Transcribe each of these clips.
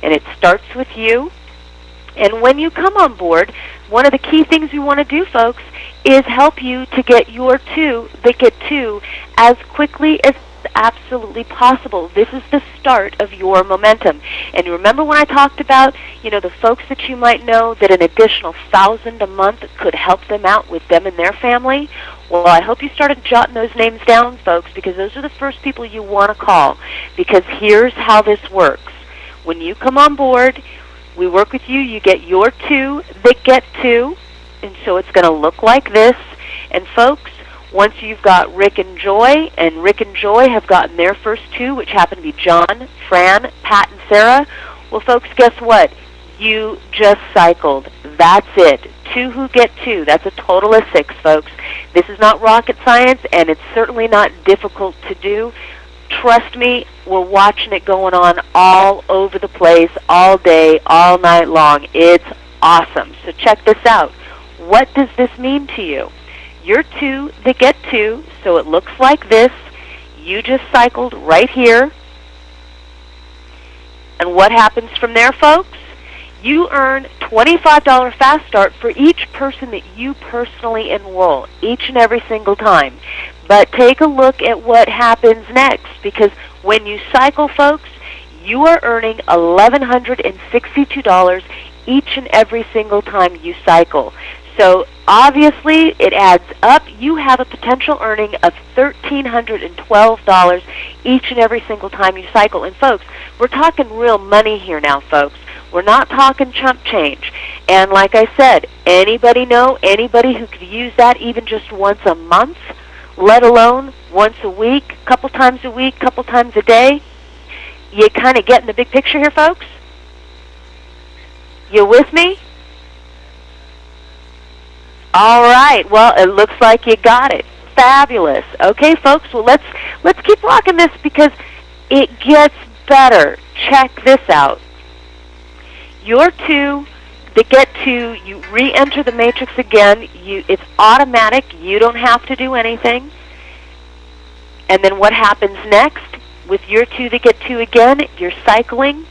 and it starts with you. And when you come on board, one of the key things we want to do, folks, is help you to get your two that get two as quickly as absolutely possible. This is the start of your momentum. And remember when I talked about, the folks that you might know that an additional $1,000 a month could help them out with them and their family? Well, I hope you started jotting those names down, folks, because those are the first people you want to call. Because here's how this works. When you come on board, we work with you. You get your two that get two. And so it's going to look like this. And folks, once you've got Rick and Joy have gotten their first two, which happen to be John, Fran, Pat, and Sarah, well, folks, guess what? You just cycled. That's it. Two who get two. That's a total of 6, folks. This is not rocket science, and it's certainly not difficult to do. Trust me, we're watching it going on all over the place, all day, all night long. It's awesome. So check this out. What does this mean to you? You're two that get two, so it looks like this. You just cycled right here. And what happens from there, folks? You earn $25 Fast Start for each person that you personally enroll, each and every single time. But take a look at what happens next, because when you cycle, folks, you are earning $1,162 each and every single time you cycle. So obviously it adds up. You have a potential earning of $1,312 each and every single time you cycle. And folks, we're talking real money here now, folks. We're not talking chump change. And like I said, anybody know anybody who could use that even just once a month, let alone once a week, couple times a week, couple times a day? You kind of getting the big picture here, folks? You with me? All right. Well, it looks like you got it. Fabulous. Okay, folks. Well, let's keep rocking this because it gets better. Check this out. Your two that get two, you re-enter the matrix again. It's automatic. You don't have to do anything. And then what happens next? With your two that get two again, you're cycling.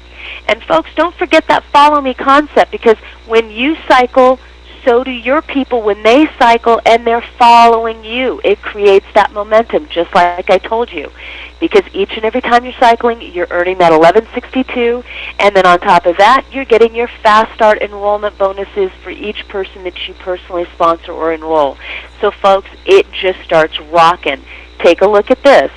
And folks, don't forget that follow me concept, because when you cycle, so do your people when they cycle and they're following you. It creates that momentum, just like I told you. Because each and every time you're cycling, you're earning that $1,162, and then on top of that, you're getting your Fast Start enrollment bonuses for each person that you personally sponsor or enroll. So folks, it just starts rocking. Take a look at this.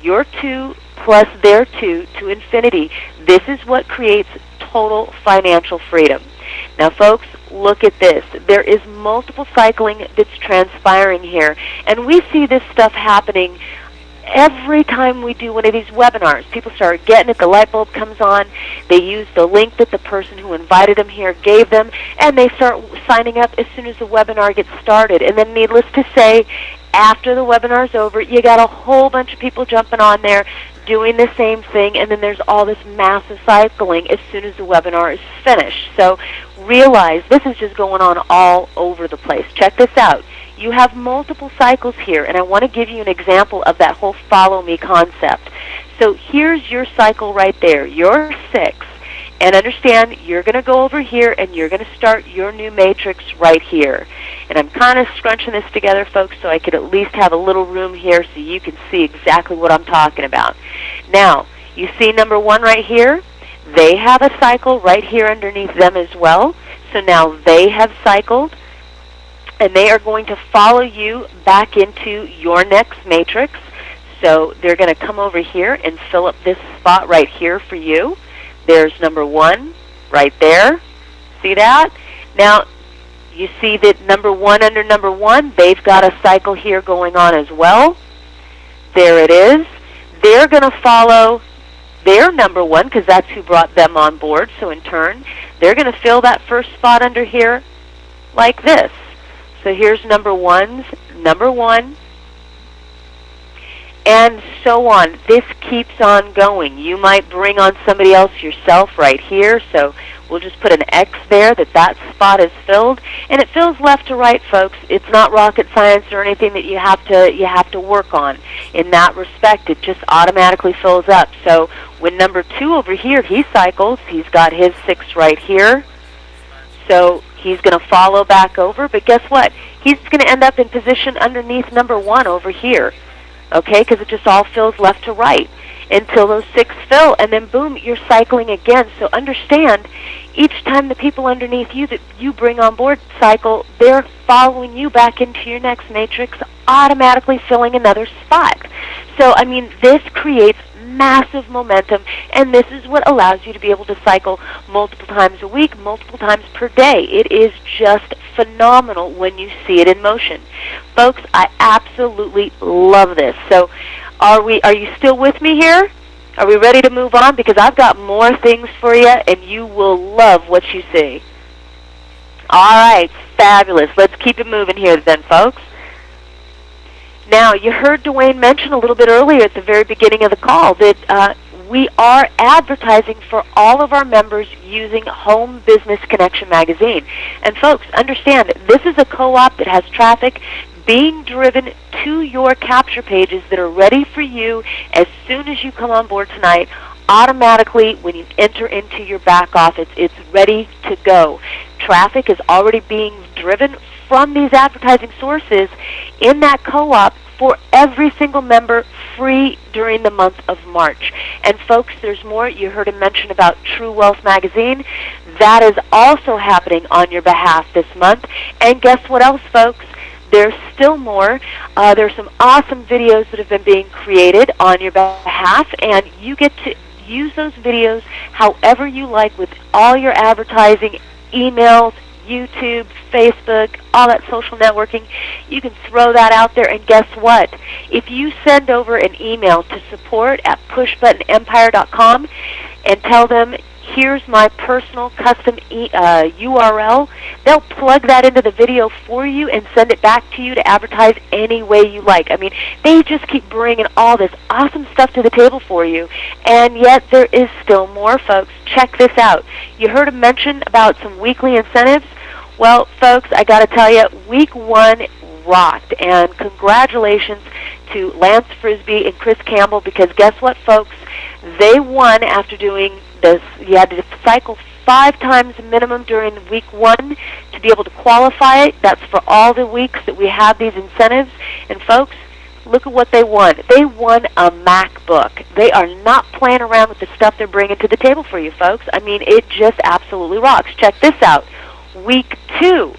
Your two plus their two to infinity. This is what creates total financial freedom. Now, folks, look at this. There is multiple cycling that's transpiring here, and we see this stuff happening every time we do one of these webinars. People start getting it, the light bulb comes on, they use the link that the person who invited them here gave them, and they start signing up as soon as the webinar gets started. And then needless to say, after the webinar's over, you got a whole bunch of people jumping on there doing the same thing, and then there's all this massive cycling as soon as the webinar is finished. So realize this is just going on all over the place. Check this out. You have multiple cycles here, and I want to give you an example of that whole follow me concept. So here's your cycle right there. You're 6. And understand, you're going to go over here and you're going to start your new matrix right here. And I'm kind of scrunching this together, folks, so I could at least have a little room here so you can see exactly what I'm talking about. Now, you see number 1 right here? They have a cycle right here underneath them as well. So now they have cycled, and they are going to follow you back into your next matrix. So they're going to come over here and fill up this spot right here for you. There's number 1 right there. See that? Now, you see that number 1 under number 1, they've got a cycle here going on as well. There it is. They're going to follow their number 1 because that's who brought them on board. So in turn, they're going to fill that first spot under here like this. So here's number 1's number 1. And so on. This keeps on going. You might bring on somebody else yourself right here. So We'll just put an X there that spot is filled, and it fills left to right, folks. It's not rocket science or anything that you have to work on. In that respect, it just automatically fills up. So when number 2 over here, he cycles, he's got his 6 right here. So he's going to follow back over, but guess what? He's going to end up in position underneath number 1 over here, okay, because it just all fills left to right until those 6 fill, and then boom, you're cycling again. So understand, each time the people underneath you that you bring on board cycle, they're following you back into your next matrix, automatically filling another spot. So, I mean, this creates massive momentum, and this is what allows you to be able to cycle multiple times a week, multiple times per day. It is just phenomenal when you see it in motion. Folks, I absolutely love this. So are you still with me here? Are we ready to move on? Because I've got more things for you, and you will love what you see. All right, fabulous. Let's keep it moving here then, folks. Now, you heard Dwayne mention a little bit earlier at the very beginning of the call that we are advertising for all of our members using Home Business Connection magazine. And folks, understand, this is a co-op that has traffic being driven to your capture pages that are ready for you as soon as you come on board tonight. Automatically, when you enter into your back office, it's ready to go. Traffic is already being driven from these advertising sources in that co-op for every single member, free during the month of March. And folks, there's more. You heard him mention about True Wealth Magazine. That is also happening on your behalf this month. And guess what else, folks? There's still more. There's some awesome videos that have been being created on your behalf, and you get to use those videos however you like with all your advertising, emails, YouTube, Facebook, all that social networking. You can throw that out there, and guess what? If you send over an email to support@pushbuttonempire.com and tell them, here's my personal custom URL, they'll plug that into the video for you and send it back to you to advertise any way you like. I mean, they just keep bringing all this awesome stuff to the table for you, and yet there is still more, folks. Check this out. You heard him mention about some weekly incentives. Well, folks, I got to tell you, week 1 rocked, and congratulations to Lance Frisbee and Chris Campbell, because guess what, folks? They won after doing this. You had to cycle 5 times minimum during week 1 to be able to qualify it. That's for all the weeks that we have these incentives. And folks, look at what they won. They won a MacBook. They are not playing around with the stuff they're bringing to the table for you, folks. I mean, it just absolutely rocks. Check this out. Week 2.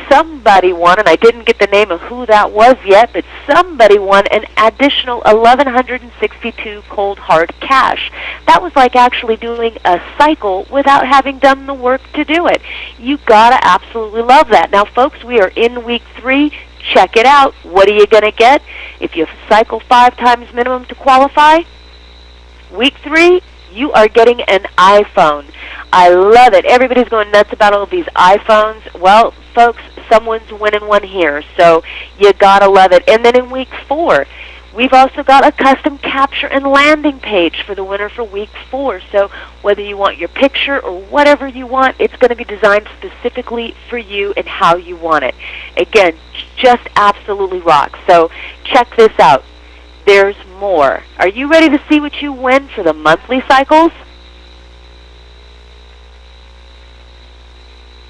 Somebody won, and I didn't get the name of who that was yet, but somebody won an additional $1,162 cold hard cash. That was like actually doing a cycle without having done the work to do it. You gotta absolutely love that. Now, folks, we are in week 3. Check it out. What are you gonna get if you cycle 5 times minimum to qualify? Week 3, you are getting an iPhone. I love it. Everybody's going nuts about all of these iPhones. Well, folks, someone's winning one here, so you gotta love it. And then in week 4, we've also got a custom capture and landing page for the winner for week 4. So whether you want your picture or whatever you want, it's going to be designed specifically for you and how you want it. Again, just absolutely rocks. So check this out. There's more. Are you ready to see what you win for the monthly cycles?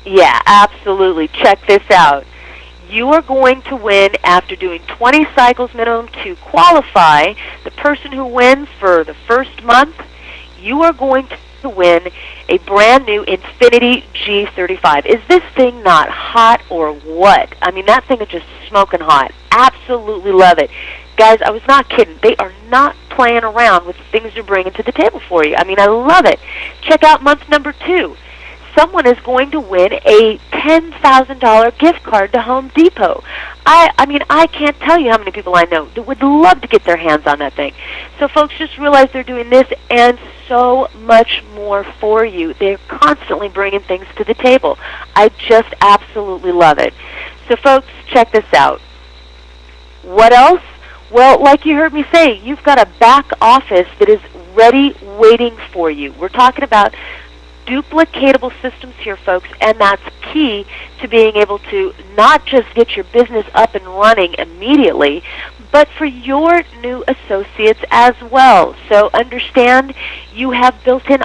Yeah, absolutely. Check this out. You are going to win, after doing 20 cycles minimum to qualify, the person who wins for the first month, you are going to win a brand new Infinity G35. Is this thing not hot or what? I mean, that thing is just smoking hot. Absolutely love it. Guys, I was not kidding. They are not playing around with the things they're bringing to the table for you. I mean, I love it. Check out month number 2. Someone is going to win a $10,000 gift card to Home Depot. I mean, I can't tell you how many people I know that would love to get their hands on that thing. So folks, just realize they're doing this and so much more for you. They're constantly bringing things to the table. I just absolutely love it. So folks, check this out. What else? Well, like you heard me say, you've got a back office that is ready, waiting for you. We're talking about duplicatable systems here, folks, and that's key to being able to not just get your business up and running immediately, but for your new associates as well. So understand you have built-in